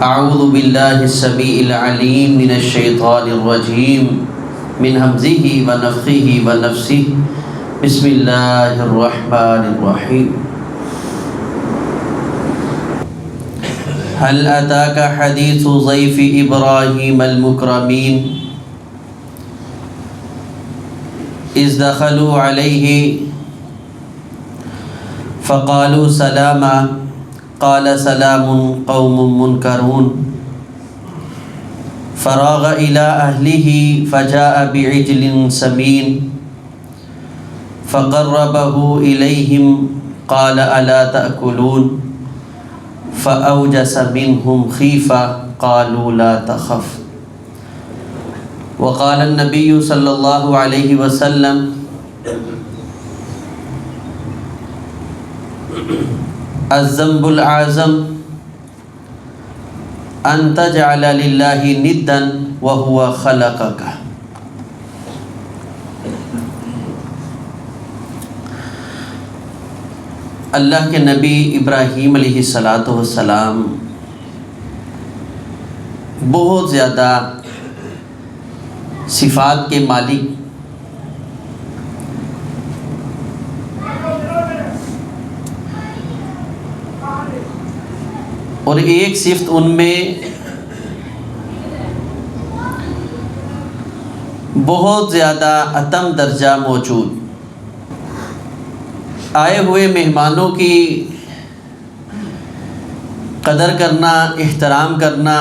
اعوذ باللہ السمیع العلیم من الشیطان الرجیم من ہمزہ ونفخہ ونفثہ بسم اللہ الرحمن الرحیم هل اتاک حدیث ضیف ابراہیم المکرمین اذ دخلوا علیہ فقالوا سلاما قال سلام قوم منکرون فراغ إلى أهله فجاء بعجل سمين فقربه إليهم قال ألا تأكلون فأوجس منهم خيفة قالوا لا تخف وقال النبي صلى الله عليه وسلم الذنب الأعظم أن تجعل لله ندا وهو خلقك. اللہ کے نبی ابراہیم علیہ السلام بہت زیادہ صفات کے مالک اور ایک صفت ان میں بہت زیادہ اتم درجہ موجود، آئے ہوئے مہمانوں کی قدر کرنا، احترام کرنا،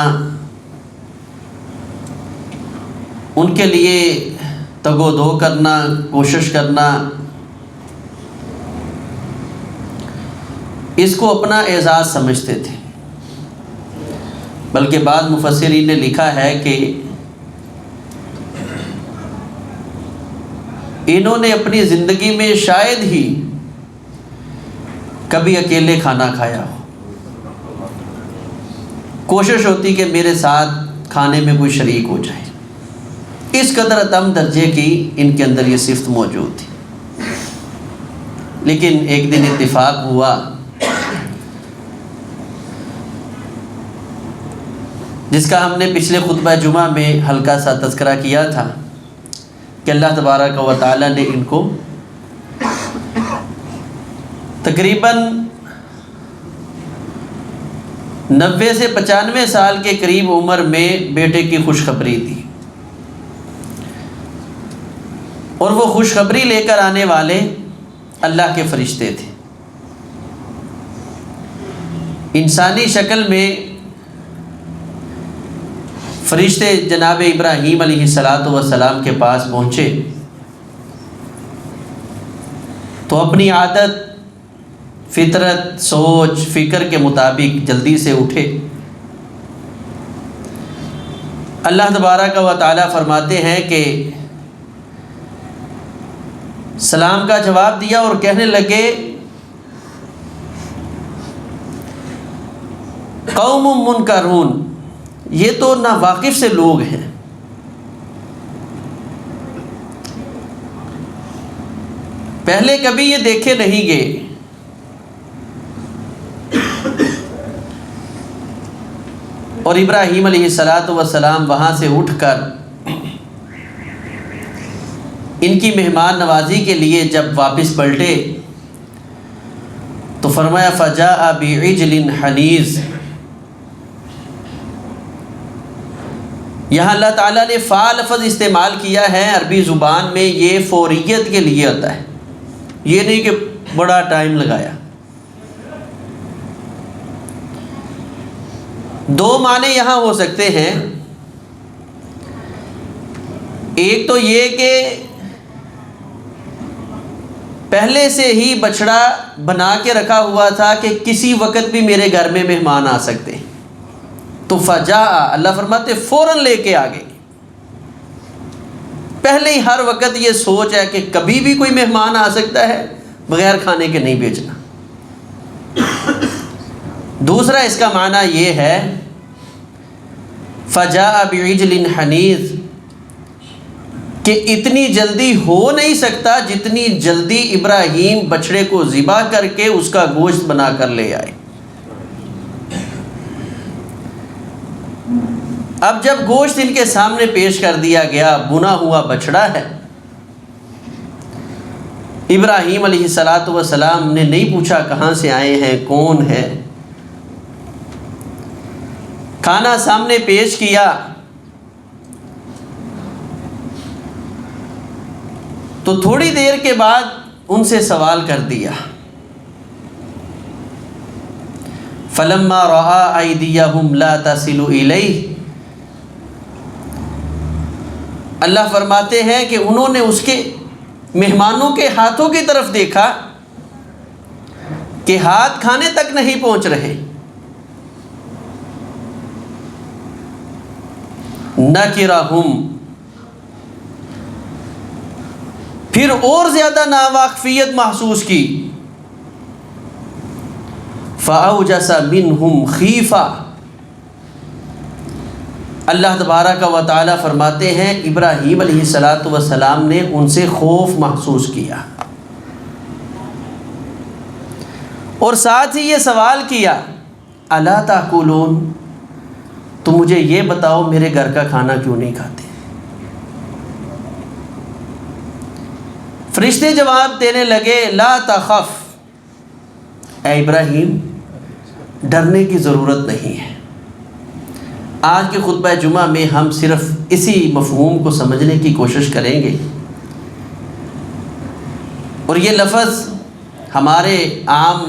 ان کے لیے تگ و دو کرنا، کوشش کرنا، اس کو اپنا اعزاز سمجھتے تھے۔ بلکہ بعض مفسرین نے لکھا ہے کہ انہوں نے اپنی زندگی میں شاید ہی کبھی اکیلے کھانا کھایا ہو، کوشش ہوتی کہ میرے ساتھ کھانے میں کوئی شریک ہو جائے، اس قدر اتم درجے کی ان کے اندر یہ صفت موجود تھی۔ لیکن ایک دن اتفاق ہوا جس کا ہم نے پچھلے خطبہ جمعہ میں ہلکا سا تذکرہ کیا تھا کہ اللہ تبارک و تعالی نے ان کو تقریباً 90 سے 95 سال کے قریب عمر میں بیٹے کی خوشخبری دی، اور وہ خوشخبری لے کر آنے والے اللہ کے فرشتے تھے۔ انسانی شکل میں فرشتے جناب ابراہیم علیہ السلام کے پاس پہنچے تو اپنی عادت، فطرت، سوچ، فکر کے مطابق جلدی سے اٹھے۔ اللہ تبارک و تعالی فرماتے ہیں کہ سلام کا جواب دیا اور کہنے لگے قوم منکرون، یہ تو ناواقف سے لوگ ہیں، پہلے کبھی یہ دیکھے نہیں گئے۔ اور ابراہیم علیہ السلام وہاں سے اٹھ کر ان کی مہمان نوازی کے لیے جب واپس پلٹے تو فرمایا فجاء بعجل حنیذ۔ یہاں اللہ تعالیٰ نے فا لفظ استعمال کیا ہے، عربی زبان میں یہ فوریت کے لیے آتا ہے، یہ نہیں کہ بڑا ٹائم لگایا۔ دو معنی یہاں ہو سکتے ہیں، ایک تو یہ کہ پہلے سے ہی بچڑا بنا کے رکھا ہوا تھا کہ کسی وقت بھی میرے گھر میں مہمان آ سکتے ہیں، تو فجاء اللہ فرماتے فوراً لے کے آ گئے۔ پہلے ہی ہر وقت یہ سوچ ہے کہ کبھی بھی کوئی مہمان آ سکتا ہے، بغیر کھانے کے نہیں بھیجنا۔ دوسرا اس کا معنی یہ ہے فجاء بعجل حنیذ، کہ اتنی جلدی ہو نہیں سکتا جتنی جلدی ابراہیم بچڑے کو ذبح کر کے اس کا گوشت بنا کر لے آئے۔ اب جب گوشت ان کے سامنے پیش کر دیا گیا، بنا ہوا بچڑا ہے، ابراہیم علیہ السلام نے نہیں پوچھا کہاں سے آئے ہیں، کون ہے۔ کھانا سامنے پیش کیا تو تھوڑی دیر کے بعد ان سے سوال کر دیا، فلما رأى أيديهم لا تصل إليه، اللہ فرماتے ہیں کہ انہوں نے اس کے مہمانوں کے ہاتھوں کی طرف دیکھا کہ ہاتھ کھانے تک نہیں پہنچ رہے، نکرہم، پھر اور زیادہ ناواقفیت محسوس کی، فَأَوْجَسَ مِنْهُمْ خِیفَةً، اللہ تبارک و تعالی فرماتے ہیں ابراہیم علیہ السلام نے ان سے خوف محسوس کیا، اور ساتھ ہی یہ سوال کیا، اَلَا تَأْکُلُونَ، تو مجھے یہ بتاؤ میرے گھر کا کھانا کیوں نہیں کھاتے؟ فرشتے جواب دینے لگے، لا تخف، اے ابراہیم ڈرنے کی ضرورت نہیں ہے۔ آج کے خطبہ جمعہ میں ہم صرف اسی مفہوم کو سمجھنے کی کوشش کریں گے، اور یہ لفظ ہمارے عام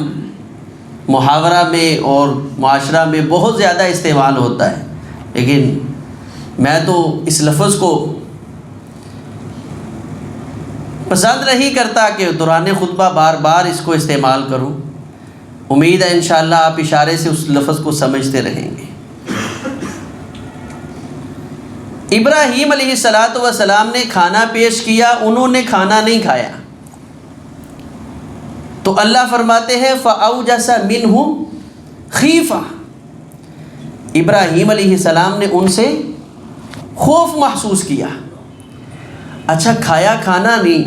محاورہ میں اور معاشرہ میں بہت زیادہ استعمال ہوتا ہے، لیکن میں تو اس لفظ کو پسند نہیں کرتا کہ دوران خطبہ بار بار اس کو استعمال کروں۔ امید ہے انشاءاللہ آپ اشارے سے اس لفظ کو سمجھتے رہیں گے۔ ابراہیم علیہ السلام نے کھانا پیش کیا، انہوں نے کھانا نہیں کھایا، تو اللہ فرماتے ہیں فَأَوْجَسَ مِنْهُمْ خِیفَةً، ابراہیم علیہ السلام نے ان سے خوف محسوس کیا۔ اچھا کھایا کھانا نہیں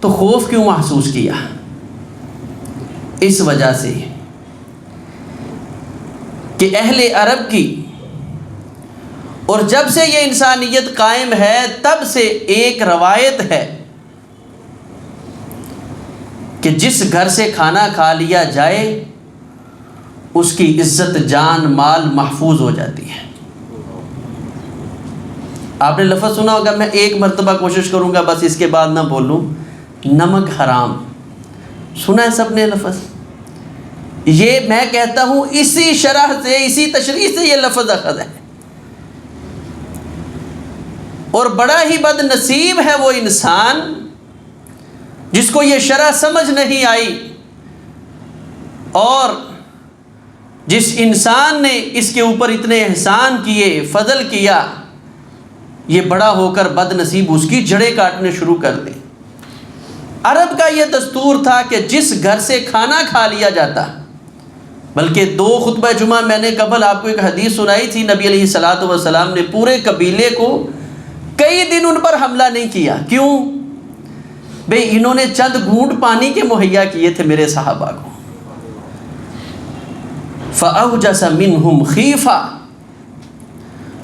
تو خوف کیوں محسوس کیا؟ اس وجہ سے کہ اہل عرب کی، اور جب سے یہ انسانیت قائم ہے تب سے ایک روایت ہے کہ جس گھر سے کھانا کھا لیا جائے اس کی عزت جان مال محفوظ ہو جاتی ہے۔ آپ نے لفظ سنا ہوگا، میں ایک مرتبہ کوشش کروں گا بس اس کے بعد نہ بولوں، نمک حرام، سنا ہے سب نے لفظ؟ یہ میں کہتا ہوں اسی شرح سے، اسی تشریح سے یہ لفظ اخذ ہے، اور بڑا ہی بد نصیب ہے وہ انسان جس کو یہ شرح سمجھ نہیں آئی، اور جس انسان نے اس کے اوپر اتنے احسان کیے، فضل کیا، یہ بڑا ہو کر بد نصیب اس کی جڑیں کاٹنے شروع کر دے۔ عرب کا یہ دستور تھا کہ جس گھر سے کھانا کھا لیا جاتا، بلکہ 2 خطبہ جمعہ میں نے قبل آپ کو ایک حدیث سنائی تھی، نبی علیہ السلام نے پورے قبیلے کو کئی دن ان پر حملہ نہیں کیا۔ کیوں؟ بھئی انہوں نے چند گھونٹ پانی کے مہیا کیے تھے میرے صحابہ کو۔ فَأَوْجَسَ مِنْهُمْ خِیفَةً،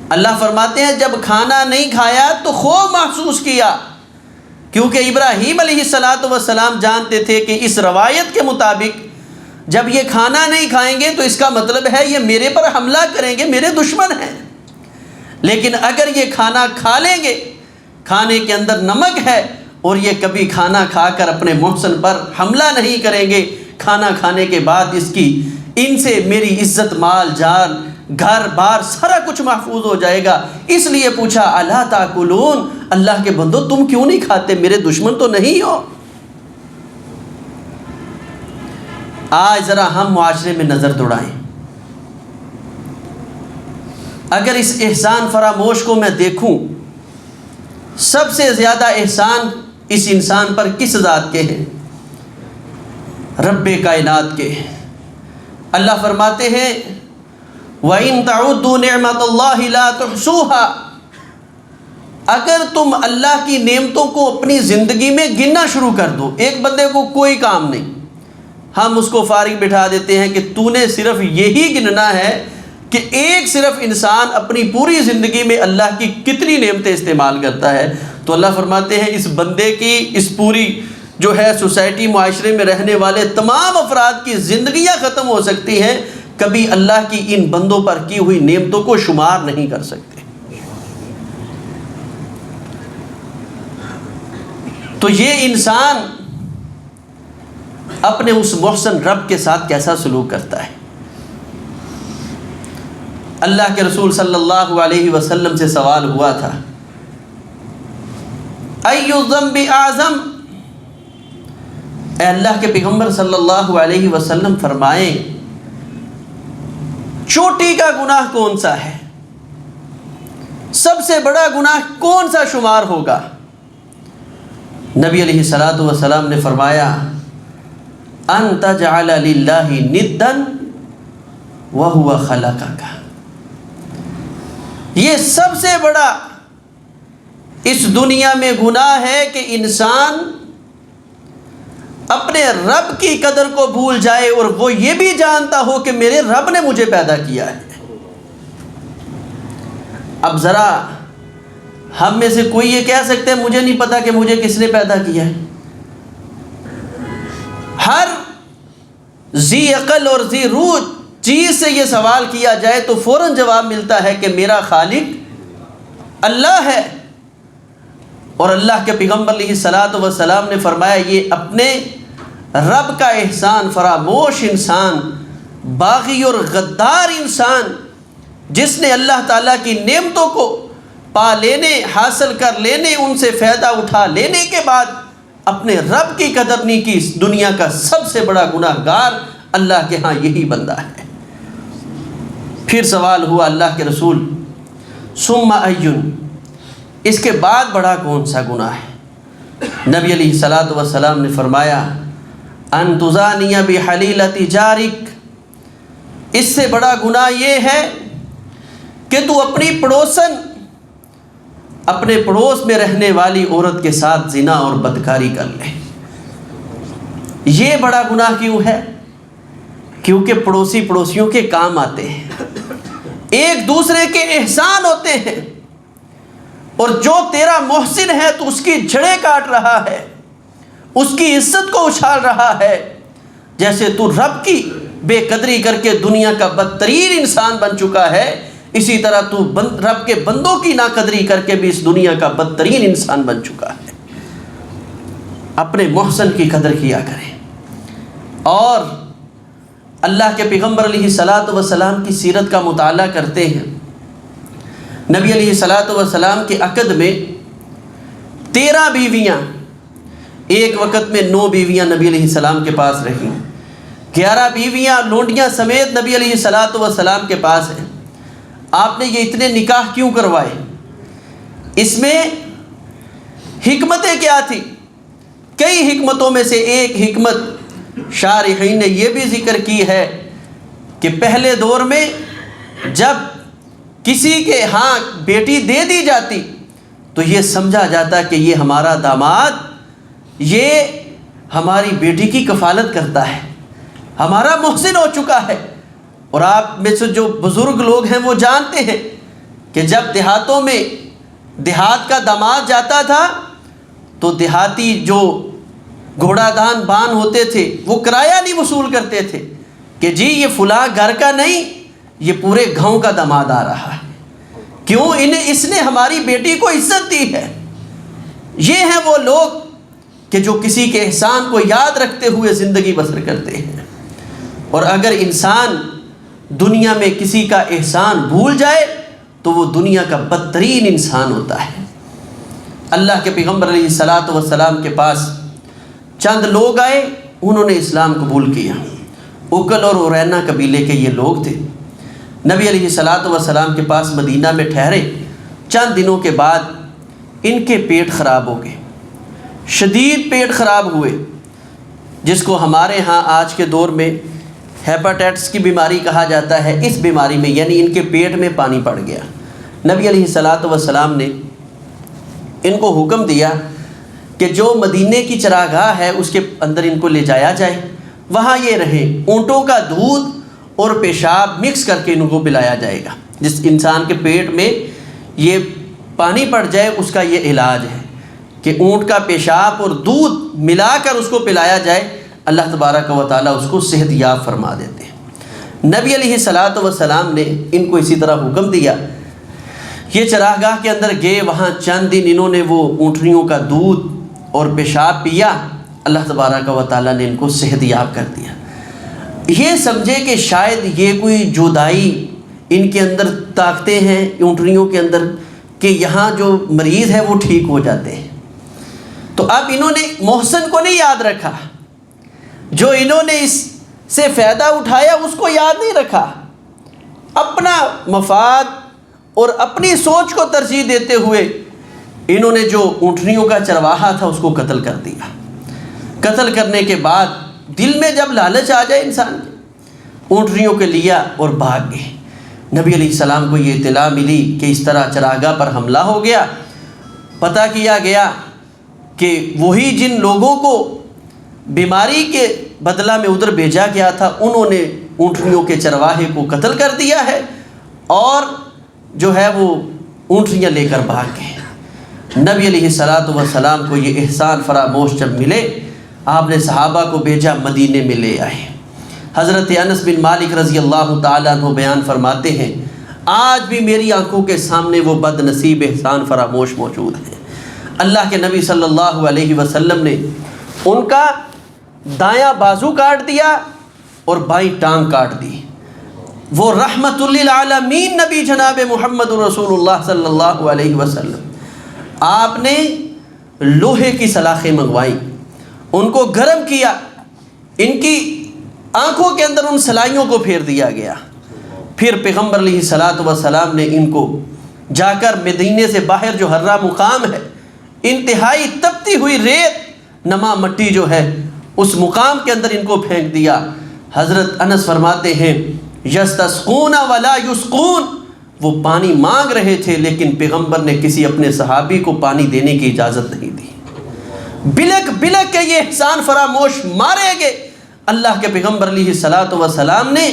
اللہ فرماتے ہیں جب کھانا نہیں کھایا تو خوف محسوس کیا، کیونکہ ابراہیم علیہ السلام جانتے تھے کہ اس روایت کے مطابق جب یہ کھانا نہیں کھائیں گے تو اس کا مطلب ہے یہ میرے پر حملہ کریں گے، میرے دشمن ہیں۔ لیکن اگر یہ کھانا کھا لیں گے، کھانے کے اندر نمک ہے، اور یہ کبھی کھانا کھا کر اپنے محسن پر حملہ نہیں کریں گے، کھانا کھانے کے بعد ان سے میری عزت مال جان گھر بار سارا کچھ محفوظ ہو جائے گا۔ اس لیے پوچھا الا تاکلون، اللہ کے بندو تم کیوں نہیں کھاتے، میرے دشمن تو نہیں ہو؟ آج ذرا ہم معاشرے میں نظر دوڑائیں، اگر اس احسان فراموش کو میں دیکھوں، سب سے زیادہ احسان اس انسان پر کس ذات کے ہیں؟ رب کائنات کے۔ اللہ فرماتے ہیں وَإِن تَعُدُّوا نِعْمَةَ اللَّهِ لَا تُحْصُوهَا، اگر تم اللہ کی نعمتوں کو اپنی زندگی میں گننا شروع کر دو، ایک بندے کو کوئی کام نہیں، ہم اس کو فارغ بٹھا دیتے ہیں کہ تو نے صرف یہی گننا ہے کہ ایک صرف انسان اپنی پوری زندگی میں اللہ کی کتنی نعمتیں استعمال کرتا ہے، تو اللہ فرماتے ہیں اس بندے کی، اس پوری جو ہے سوسائٹی معاشرے میں رہنے والے تمام افراد کی زندگیاں ختم ہو سکتی ہیں، کبھی اللہ کی ان بندوں پر کی ہوئی نعمتوں کو شمار نہیں کر سکتے۔ تو یہ انسان اپنے اس محسن رب کے ساتھ کیسا سلوک کرتا ہے؟ اللہ کے رسول صلی اللہ علیہ وسلم سے سوال ہوا تھا، ای الذنب اعظم، اے اللہ کے پیغمبر صلی اللہ علیہ وسلم فرمائیں چوٹی کا گناہ کون سا ہے، سب سے بڑا گناہ کون سا شمار ہوگا؟ نبی علیہ الصلوۃ والسلام نے فرمایا ان تجعل للہ ندا وہو خلقک، یہ سب سے بڑا اس دنیا میں گناہ ہے کہ انسان اپنے رب کی قدر کو بھول جائے اور وہ یہ بھی جانتا ہو کہ میرے رب نے مجھے پیدا کیا ہے۔ اب ذرا ہم میں سے کوئی یہ کہہ سکتے ہیں مجھے نہیں پتا کہ مجھے کس نے پیدا کیا ہے؟ ہر ذی عقل اور ذی روح چیز سے یہ سوال کیا جائے تو فوراً جواب ملتا ہے کہ میرا خالق اللہ ہے۔ اور اللہ کے پیغمبر علیہ الصلوۃ والسلام نے فرمایا یہ اپنے رب کا احسان فراموش انسان، باغی اور غدار انسان، جس نے اللہ تعالیٰ کی نعمتوں کو پا لینے، حاصل کر لینے، ان سے فائدہ اٹھا لینے کے بعد اپنے رب کی قدر نہیں کی، اس دنیا کا سب سے بڑا گناہ گار اللہ کے ہاں یہی بندہ ہے۔ پھر سوال ہوا اللہ کے رسول ثم ایٌ، اس کے بعد بڑا کون سا گناہ ہے؟ نبی علیہ الصلوۃ والسلام نے فرمایا ان تزانی بحلیلۃ جارک، اس سے بڑا گناہ یہ ہے کہ تو اپنی پڑوسن، اپنے پڑوس میں رہنے والی عورت کے ساتھ زنا اور بدکاری کر لے۔ یہ بڑا گناہ کیوں ہے؟ کیونکہ پڑوسی پڑوسیوں کے کام آتے ہیں، ایک دوسرے کے احسان ہوتے ہیں، اور جو تیرا محسن ہے تو اس کی جڑیں کاٹ رہا ہے، اس کی عزت کو اچھال رہا ہے، جیسے تو رب کی بے قدری کر کے دنیا کا بدترین انسان بن چکا ہے، اسی طرح تو رب کے بندوں کی ناقدری کر کے بھی اس دنیا کا بدترین انسان بن چکا ہے۔ اپنے محسن کی قدر کیا کریں۔ اور اللہ کے پیغمبر علیہ الصلوۃ والسلام کی سیرت کا مطالعہ کرتے ہیں۔ نبی علیہ الصلوۃ والسلام کے عقد میں 13 بیویاں، ایک وقت میں 9 بیویاں نبی علیہ السلام کے پاس رہیں، 11 بیویاں لونڈیاں سمیت نبی علیہ الصلوۃ والسلام کے پاس ہیں۔ آپ نے یہ اتنے نکاح کیوں کروائے؟ اس میں حکمتیں کیا تھی؟ کئی حکمتوں میں سے ایک حکمت شارحین نے یہ بھی ذکر کی ہے کہ پہلے دور میں جب کسی کے ہاں بیٹی دے دی جاتی تو یہ سمجھا جاتا کہ یہ ہمارا داماد، یہ ہماری بیٹی کی کفالت کرتا ہے، ہمارا محسن ہو چکا ہے۔ اور آپ میں سے جو بزرگ لوگ ہیں وہ جانتے ہیں کہ جب دیہاتوں میں دیہات کا داماد جاتا تھا تو دیہاتی جو گھوڑا دان بان ہوتے تھے وہ کرایہ نہیں وصول کرتے تھے کہ جی یہ فلاں گھر کا نہیں، یہ پورے گاؤں کا داماد آ رہا ہے، کیوں؟ اس نے ہماری بیٹی کو عزت دی ہے۔ یہ ہیں وہ لوگ کہ جو کسی کے احسان کو یاد رکھتے ہوئے زندگی بسر کرتے ہیں۔ اور اگر انسان دنیا میں کسی کا احسان بھول جائے تو وہ دنیا کا بدترین انسان ہوتا ہے۔ اللہ کے پیغمبر علیہ الصلوۃ والسلام کے پاس چند لوگ آئے، انہوں نے اسلام قبول کیا۔ اکل اور ارینا قبیلے کے یہ لوگ تھے۔ نبی علیہ الصلوۃ والسلام کے پاس مدینہ میں ٹھہرے، چند دنوں کے بعد ان کے پیٹ خراب ہو گئے، شدید پیٹ خراب ہوئے، جس کو ہمارے ہاں آج کے دور میں ہیپاٹائٹس کی بیماری کہا جاتا ہے۔ اس بیماری میں یعنی ان کے پیٹ میں پانی پڑ گیا۔ نبی علیہ الصلوۃ والسلام نے ان کو حکم دیا کہ جو مدینے کی چراگاہ ہے اس کے اندر ان کو لے جایا جائے، وہاں یہ رہیں، اونٹوں کا دودھ اور پیشاب مکس کر کے ان کو پلایا جائے گا۔ جس انسان کے پیٹ میں یہ پانی پڑ جائے اس کا یہ علاج ہے کہ اونٹ کا پیشاب اور دودھ ملا کر اس کو پلایا جائے، اللہ تبارک و تعالیٰ اس کو صحت یاب فرما دیتے ہیں۔ نبی علیہ الصلاۃ والسلام نے ان کو اسی طرح حکم دیا، یہ چراگاہ کے اندر گئے، وہاں چند دن انہوں نے وہ اونٹنیوں کا دودھ اور پیشاب پیا، اللہ تبارک و تعالیٰ نے ان کو صحت یاب کر دیا۔ یہ سمجھے کہ شاید یہ کوئی جدائی ان کے اندر طاقتیں ہیں اونٹنیوں کے اندر کہ یہاں جو مریض ہے وہ ٹھیک ہو جاتے ہیں۔ تو اب انہوں نے محسن کو نہیں یاد رکھا، جو انہوں نے اس سے فائدہ اٹھایا اس کو یاد نہیں رکھا، اپنا مفاد اور اپنی سوچ کو ترجیح دیتے ہوئے انہوں نے جو اونٹنیوں کا چرواہا تھا اس کو قتل کر دیا۔ قتل کرنے کے بعد دل میں جب لالچ آ جائے انسان کے، اونٹنیوں کے لیا اور بھاگ گئے۔ نبی علیہ السلام کو یہ اطلاع ملی کہ اس طرح چراگاہ پر حملہ ہو گیا۔ پتہ کیا گیا کہ وہی جن لوگوں کو بیماری کے بدلہ میں ادھر بھیجا گیا تھا انہوں نے اونٹنیوں کے چرواہے کو قتل کر دیا ہے، اور جو ہے وہ اونٹنیاں لے کر بھاگ گئے۔ نبی علیہ الصلاۃ والسلام کو یہ احسان فراموش جب ملے، آپ نے صحابہ کو بھیجا، مدینے میں لے آئے۔ حضرت انس بن مالک رضی اللہ تعالیٰ عنہ بیان فرماتے ہیں، آج بھی میری آنکھوں کے سامنے وہ بد نصیب احسان فراموش موجود ہیں۔ اللہ کے نبی صلی اللہ علیہ وسلم نے ان کا دایاں بازو کاٹ دیا اور بائیں ٹانگ کاٹ دی۔ وہ رحمت للعالمین نبی جناب محمد رسول اللہ صلی اللہ علیہ وسلم، آپ نے لوہے کی سلاخیں منگوائیں، ان کو گرم کیا، ان کی آنکھوں کے اندر ان سلائیوں کو پھیر دیا گیا۔ پھر پیغمبر علیہ الصلاۃ والسلام نے ان کو جا کر مدینے سے باہر جو ہررا مقام ہے، انتہائی تپتی ہوئی ریت نما مٹی جو ہے اس مقام کے اندر ان کو پھینک دیا۔ حضرت انس فرماتے ہیں، یستسقون ولا یسقون، وہ پانی مانگ رہے تھے لیکن پیغمبر نے کسی اپنے صحابی کو پانی دینے کی اجازت نہیں دی۔ بلک بلک کے یہ احسان فراموش مارے گئے۔ اللہ کے پیغمبر علیہ الصلاۃ والسلام نے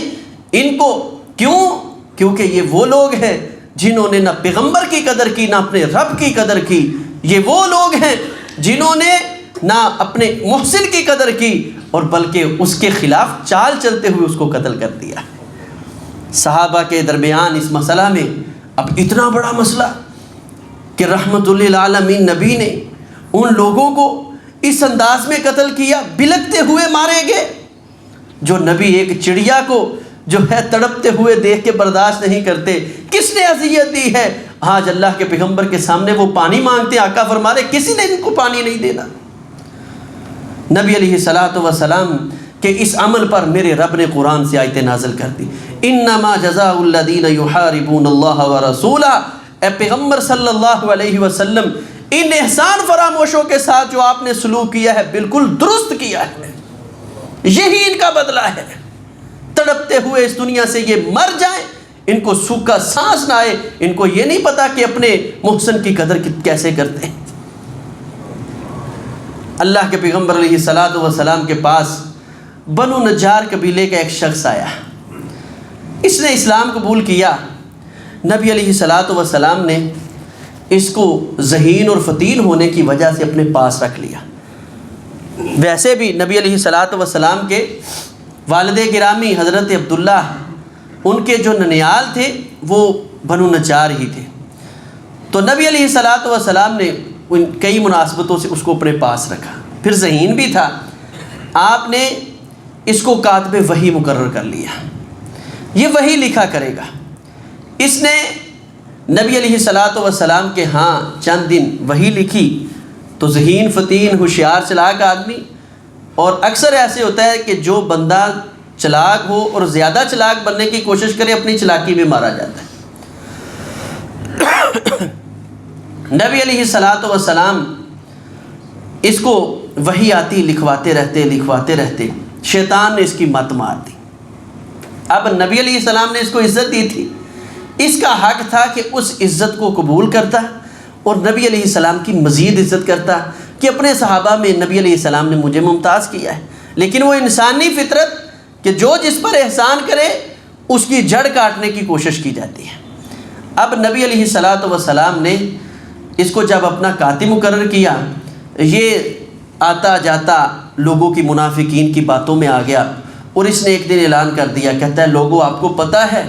ان کو کیونکہ یہ وہ لوگ ہیں جنہوں نے نہ پیغمبر کی قدر کی نہ اپنے رب کی قدر کی، یہ وہ لوگ ہیں جنہوں نے نہ اپنے محسن کی قدر کی اور بلکہ اس کے خلاف چال چلتے ہوئے اس کو قتل کر دیا۔ صحابہ کے درمیان اس مسئلہ میں اب اتنا بڑا مسئلہ کہ رحمت للعالمین نبی نے ان لوگوں کو اس انداز میں قتل کیا، بلکتے ہوئے مارے گئے۔ جو نبی ایک چڑیا کو جو ہے تڑپتے ہوئے دیکھ کے برداشت نہیں کرتے، کس نے اذیت دی ہے؟ آج اللہ کے پیغمبر کے سامنے وہ پانی مانگتے، آقا فرما رہے کسی نے ان کو پانی نہیں دینا۔ نبی علیہ الصلاۃ والسلام کہ اس عمل پر میرے رب نے قرآن سے آیتیں نازل کر دی، انما جزاء الذین یحاربون اللہ ورسولہ، اے پیغمبر صلی اللہ علیہ وسلم ان احسان فراموشوں کے ساتھ جو آپ نے سلوک کیا ہے بالکل درست کیا ہے، یہی ان کا بدلہ ہے۔ تڑپتے ہوئے اس دنیا سے یہ مر جائیں، ان کو سوکھا سانس نہ آئے، ان کو یہ نہیں پتا کہ اپنے محسن کی قدر کیسے کرتے ہیں۔ اللہ کے پیغمبر علیہ الصلاۃ والسلام کے پاس بنو نجار قبیلے کا ایک شخص آیا، اس نے اسلام قبول کیا۔ نبی علیہ الصلاۃ والسلام نے اس کو ذہین اور فتیل ہونے کی وجہ سے اپنے پاس رکھ لیا۔ ویسے بھی نبی علیہ الصلاۃ والسلام کے والد گرامی حضرت عبداللہ، ان کے جو ننیال تھے وہ بنو نجار ہی تھے، تو نبی علیہ الصلاۃ والسلام نے ان کئی مناسبتوں سے اس کو اپنے پاس رکھا۔ پھر ذہین بھی تھا، آپ نے اس کو کاتب وحی مقرر کر لیا، یہ وحی لکھا کرے گا۔ اس نے نبی علیہ الصلاۃ والسلام کے ہاں چند دن وحی لکھی تو ذہین فتین ہوشیار چلاک آدمی، اور اکثر ایسے ہوتا ہے کہ جو بندہ چلاک ہو اور زیادہ چلاک بننے کی کوشش کرے اپنی چلاکی میں مارا جاتا ہے۔ نبی علیہ الصلاۃ والسلام اس کو وحی آتی، لکھواتے رہتے شیطان نے اس کی مت مار دی۔ اب نبی علیہ السلام نے اس کو عزت دی تھی، اس کا حق تھا کہ اس عزت کو قبول کرتا اور نبی علیہ السلام کی مزید عزت کرتا کہ اپنے صحابہ میں نبی علیہ السلام نے مجھے ممتاز کیا ہے۔ لیکن وہ انسانی فطرت کہ جو جس پر احسان کرے اس کی جڑ کاٹنے کی کوشش کی جاتی ہے۔ اب نبی علیہ الصلاۃ والسلام نے اس کو جب اپنا قاضی مقرر کیا، یہ آتا جاتا لوگوں کی منافقین کی باتوں میں آ گیا، اور اس نے ایک دن اعلان کر دیا، کہتا ہے لوگوں آپ کو پتہ ہے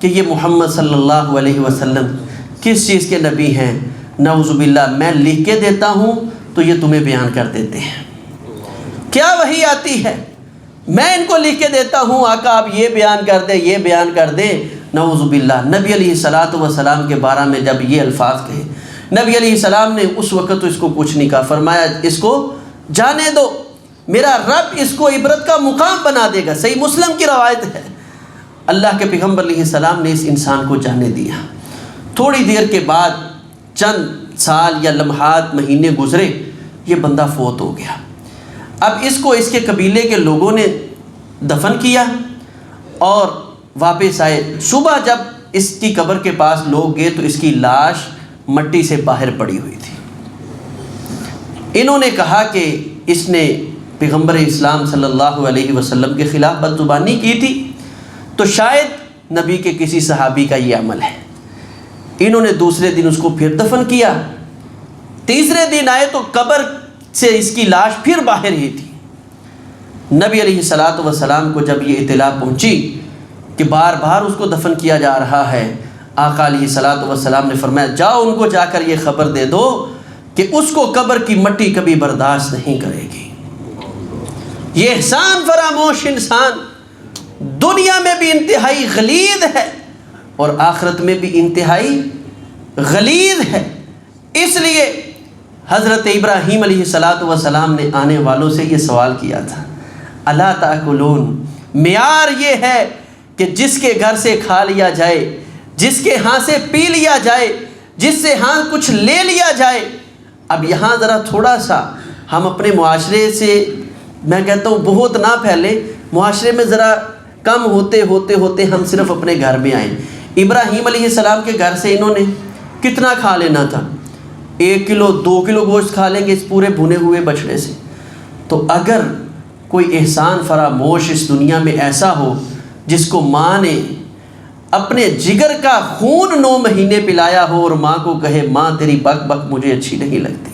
کہ یہ محمد صلی اللہ علیہ وسلم کس چیز کے نبی ہیں؟ نعوذ باللہ، میں لکھ کے دیتا ہوں تو یہ تمہیں بیان کر دیتے ہیں۔ کیا وحی آتی ہے، میں ان کو لکھ کے دیتا ہوں، آقا آپ یہ بیان کر دیں، یہ بیان کر دیں۔ نعوذ باللہ، نبی علیہ الصلاۃ والسلام کے بارے میں جب یہ الفاظ کہے، نبی علیہ السلام نے اس وقت تو اس کو کچھ نہیں کہا، فرمایا اس کو جانے دو، میرا رب اس کو عبرت کا مقام بنا دے گا۔ صحیح مسلم کی روایت ہے، اللہ کے پیغمبر علیہ السلام نے اس انسان کو جانے دیا۔ تھوڑی دیر کے بعد چند سال یا لمحات مہینے گزرے، یہ بندہ فوت ہو گیا۔ اب اس کو اس کے قبیلے کے لوگوں نے دفن کیا اور واپس آئے۔ صبح جب اس کی قبر کے پاس لوگ گئے تو اس کی لاش مٹی سے باہر پڑی ہوئی تھی۔ انہوں نے کہا کہ اس نے پیغمبر اسلام صلی اللہ علیہ وسلم کے خلاف بدزبانی کی تھی، تو شاید نبی کے کسی صحابی کا یہ عمل ہے۔ انہوں نے دوسرے دن اس کو پھر دفن کیا، تیسرے دن آئے تو قبر سے اس کی لاش پھر باہر ہی تھی۔ نبی علیہ الصلاۃ والسلام کو جب یہ اطلاع پہنچی کہ بار بار اس کو دفن کیا جا رہا ہے، آقا علیہ الصلاۃ والسلام نے فرمایا جاؤ ان کو جا کر یہ خبر دے دو کہ اس کو قبر کی مٹی کبھی برداشت نہیں کرے گی۔ یہ احسان فراموش انسان دنیا میں بھی انتہائی غلیظ ہے اور آخرت میں بھی انتہائی غلیظ ہے۔ اس لیے حضرت ابراہیم علیہ الصلاۃ والسلام نے آنے والوں سے یہ سوال کیا تھا، الا تاکلون، معیار یہ ہے کہ جس کے گھر سے کھا لیا جائے، جس کے ہاں سے پی لیا جائے، جس سے ہاں کچھ لے لیا جائے۔ اب یہاں ذرا تھوڑا سا ہم اپنے معاشرے سے، میں کہتا ہوں بہت نہ پھیلے، معاشرے میں ذرا کم ہوتے ہم صرف اپنے گھر میں آئیں۔ ابراہیم علیہ السلام کے گھر سے انہوں نے کتنا کھا لینا تھا؟ 1 کلو 2 کلو گوشت کھا لیں گے اس پورے بھنے ہوئے بچڑے سے۔ تو اگر کوئی احسان فراموش اس دنیا میں ایسا ہو جس کو ماں نے اپنے جگر کا خون 9 مہینے پلایا ہو اور ماں کو کہے ماں تیری بک بک مجھے اچھی نہیں لگتی،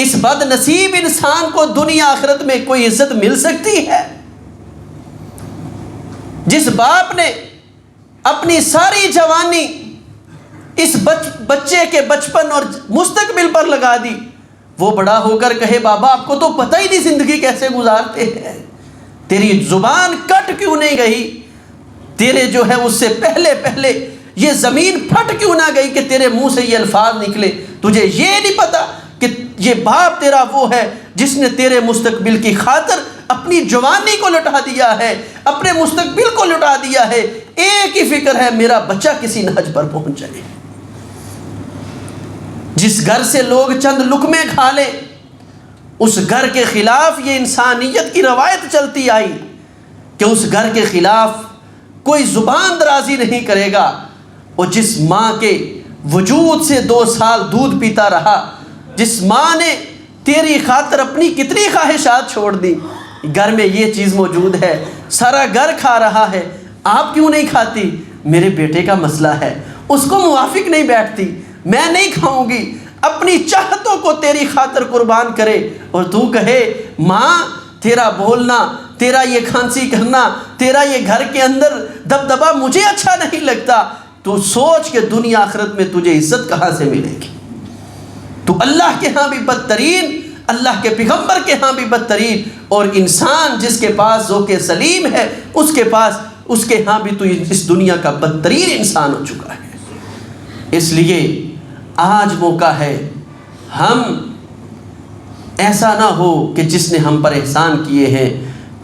اس بد نصیب انسان کو دنیا آخرت میں کوئی عزت مل سکتی ہے؟ جس باپ نے اپنی ساری جوانی اس بچے کے بچپن اور مستقبل پر لگا دی، وہ بڑا ہو کر کہے بابا آپ کو تو پتہ ہی نہیں زندگی کیسے گزارتے ہیں، تیری زبان کٹ کیوں نہیں گئی، تیرے جو ہے اس سے پہلے یہ زمین پھٹ کیوں نہ گئی کہ تیرے منہ سے یہ الفاظ نکلے؟ تجھے یہ نہیں پتا کہ یہ باپ تیرا وہ ہے جس نے تیرے مستقبل کی خاطر اپنی جوانی کو لٹا دیا ہے، اپنے مستقبل کو لٹا دیا ہے، ایک ہی فکر ہے میرا بچہ کسی نہج پر پہنچ جائے۔ جس گھر سے لوگ چند لقمے کھا لیں، اس گھر کے خلاف یہ انسانیت کی روایت چلتی آئی کہ اس گھر کے خلاف کوئی زبان درازی نہیں کرے گا۔ اور جس ماں کے وجود سے 2 سال دودھ پیتا رہا، جس ماں نے تیری خاطر اپنی کتنی خواہشات چھوڑ دی، گھر میں یہ چیز موجود ہے، سارا گھر کھا رہا ہے، آپ کیوں نہیں کھاتی؟ میرے بیٹے کا مسئلہ ہے، اس کو موافق نہیں بیٹھتی، میں نہیں کھاؤں گی، اپنی چاہتوں کو تیری خاطر قربان کرے، اور تو کہے ماں تیرا بولنا، تیرا یہ کھانسی کرنا، تیرا یہ گھر کے اندر دبدبا مجھے اچھا نہیں لگتا۔ تو سوچ کہ دنیا آخرت میں تجھے عزت کہاں سے ملے گی؟ تو اللہ کے ہاں بھی بدترین، اللہ کے پیغمبر کے ہاں بھی بدترین، اور انسان جس کے پاس ذوق سلیم ہے اس کے ہاں بھی تو اس دنیا کا بدترین انسان ہو چکا ہے۔ اس لیے آج موقع ہے ہم ایسا نہ ہو کہ جس نے ہم پر احسان کیے ہیں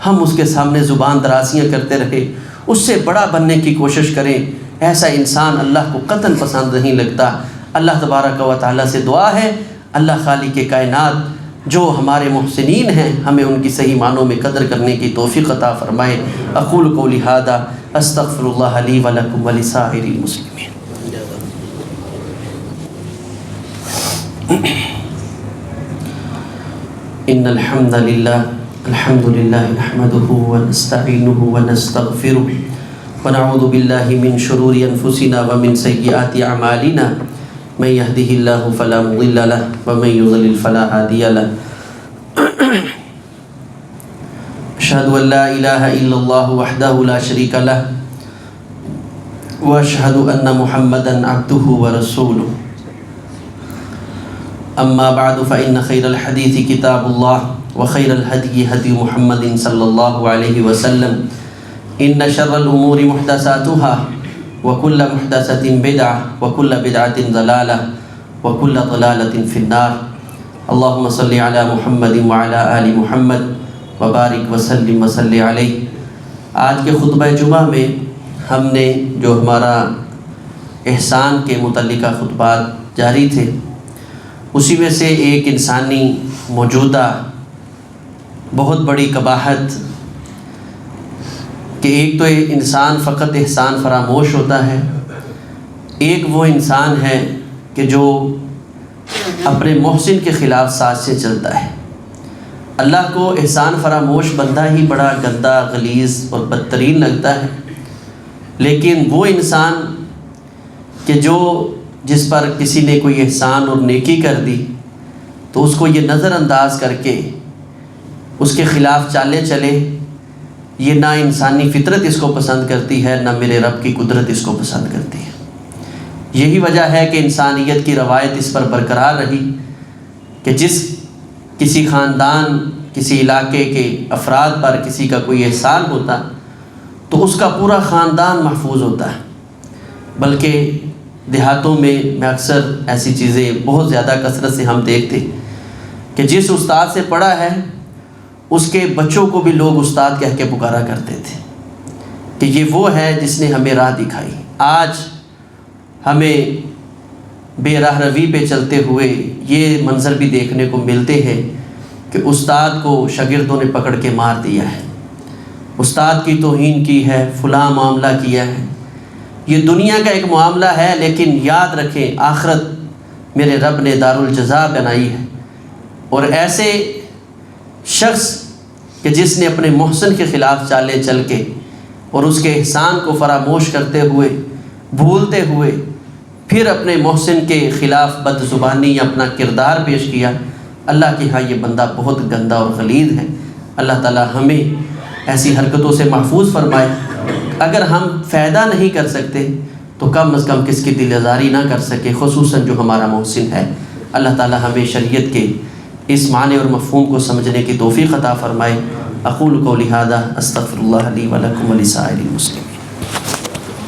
ہم اس کے سامنے زبان درازیاں کرتے رہے، اس سے بڑا بننے کی کوشش کریں۔ ایسا انسان اللہ کو قطعاً پسند نہیں لگتا۔ اللہ تبارک و تعالیٰ سے دعا ہے اللہ خالق کائنات جو ہمارے محسنین ہیں ہمیں ان کی صحیح معنوں میں قدر کرنے کی توفیق عطا فرمائے۔ اقول قولی ھذا استغفر اللہ لی ولکم ولسائر المسلمین۔ ان الحمد للہ الحمد لله نحمده ونستعينه ونستغفره ونعوذ بالله من شرور أنفسنا ومن سيئات أعمالنا من يهده الله فلا مضل له ومن يضلل فلا هادي له أشهد أن لا إله إلا الله وحده لا شريك له وأشهد أن محمدا عبده ورسوله أما بعد فإن خير الحديث كتاب الله وخير الهدي هدي محمد صلى الله عليه وسلم إن شر الأمور محدثاتها وكل محدثة بدعة وكل بدعة ضلالة وكل ضلالة في النار اللهم صل على محمد وعلى آل محمد وبارک وسلم وصلی علیہ۔ آج کے خطبہ جمعہ میں ہم نے جو ہمارا احسان کے متعلقہ خطبات جاری تھے اسی میں سے ایک انسانی موجودہ بہت بڑی قباحت کہ ایک تو انسان فقط احسان فراموش ہوتا ہے، ایک وہ انسان ہے کہ جو اپنے محسن کے خلاف سازشیں چلتا ہے۔ اللہ کو احسان فراموش بندہ ہی بڑا گندا، غلیظ اور بدترین لگتا ہے، لیکن وہ انسان کہ جس پر کسی نے کوئی احسان اور نیکی کر دی تو اس کو یہ نظر انداز کر کے اس کے خلاف چالیں چلے، یہ نہ انسانی فطرت اس کو پسند کرتی ہے نہ میرے رب کی قدرت اس کو پسند کرتی ہے۔ یہی وجہ ہے کہ انسانیت کی روایت اس پر برقرار رہی کہ کسی خاندان، کسی علاقے کے افراد پر کسی کا کوئی احسان ہوتا تو اس کا پورا خاندان محفوظ ہوتا ہے۔ بلکہ دیہاتوں میں اکثر ایسی چیزیں بہت زیادہ کثرت سے ہم دیکھتے کہ جس استاد سے پڑھا ہے اس کے بچوں کو بھی لوگ استاد کہہ کے پکارا کرتے تھے کہ یہ وہ ہے جس نے ہمیں راہ دکھائی۔ آج ہمیں بے راہ روی پہ چلتے ہوئے یہ منظر بھی دیکھنے کو ملتے ہیں کہ استاد کو شاگردوں نے پکڑ کے مار دیا ہے، استاد کی توہین کی ہے، فلاں معاملہ کیا ہے۔ یہ دنیا کا ایک معاملہ ہے، لیکن یاد رکھیں آخرت میرے رب نے دارالجزا بنائی ہے۔ اور ایسے شخص کہ جس نے اپنے محسن کے خلاف چالیں چل کے اور اس کے احسان کو فراموش کرتے ہوئے، بھولتے ہوئے پھر اپنے محسن کے خلاف بد زبانی یا اپنا کردار پیش کیا، اللہ کے ہاں یہ بندہ بہت گندا اور غلیظ ہے۔ اللہ تعالی ہمیں ایسی حرکتوں سے محفوظ فرمائے۔ اگر ہم فائدہ نہیں کر سکتے تو کم از کم کس کی دل آزاری نہ کر سکے، خصوصاً جو ہمارا محسن ہے۔ اللہ تعالی ہمیں شریعت کے اس معنی اور مفہوم کو سمجھنے کی توفیق عطا فرمائے۔ اقول قولی ھذا استغفر اللہ لی ولکم ولسائر المسلمین۔